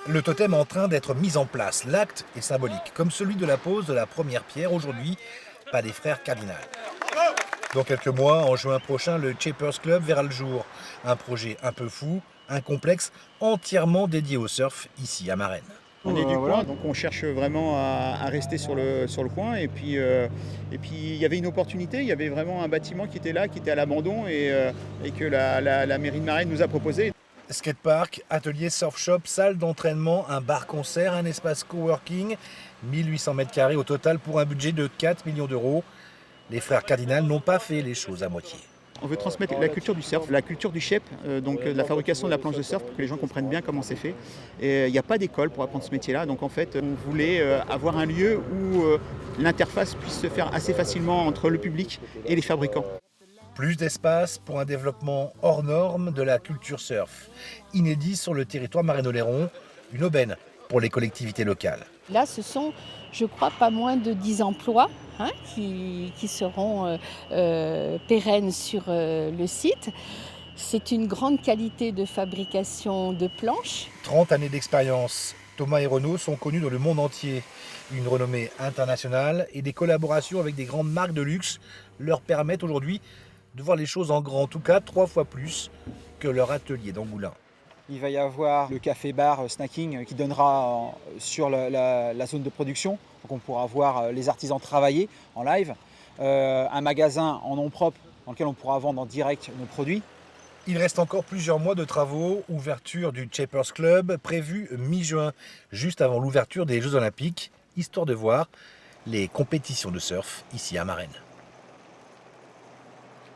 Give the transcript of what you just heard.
Le totem est en train d'être mis en place. L'acte est symbolique, comme celui de la pose de la première pierre aujourd'hui, pas des frères Cardinal. Dans quelques mois, en juin prochain, le Shapers Club verra le jour. Un projet un peu fou, un complexe entièrement dédié au surf ici à Marennes. On est du coin, donc on cherche vraiment à rester sur le coin. Et puis il y avait une opportunité, il y avait vraiment un bâtiment qui était là, qui était à l'abandon et que la mairie de Marennes nous a proposé. Skatepark, atelier surf shop, salle d'entraînement, un bar-concert, un espace coworking, 1800 mètres carrés au total pour un budget de 4 millions d'euros. Les frères Cardinal n'ont pas fait les choses à moitié. On veut transmettre la culture du surf, la culture du shape, donc de la fabrication de la planche de surf pour que les gens comprennent bien comment c'est fait. Et il n'y a pas d'école pour apprendre ce métier-là, donc en fait on voulait avoir un lieu où l'interface puisse se faire assez facilement entre le public et les fabricants. Plus d'espace pour un développement hors norme de la culture surf. Inédit sur le territoire marennes-Oléron, une aubaine pour les collectivités locales. Là, ce sont, je crois, pas moins de 10 emplois qui seront pérennes sur le site. C'est une grande qualité de fabrication de planches. 30 années d'expérience. Thomas et Renaud sont connus dans le monde entier. Une renommée internationale et des collaborations avec des grandes marques de luxe leur permettent aujourd'hui de voir les choses en grand, en tout cas 3 fois plus que leur atelier d'Angoulins. Il va y avoir le café-bar snacking qui donnera sur la zone de production. Donc on pourra voir les artisans travailler en live. Un magasin en nom propre dans lequel on pourra vendre en direct nos produits. Il reste encore plusieurs mois de travaux. Ouverture du Shapers Club prévue mi-juin, juste avant l'ouverture des Jeux Olympiques, histoire de voir les compétitions de surf ici à Marennes.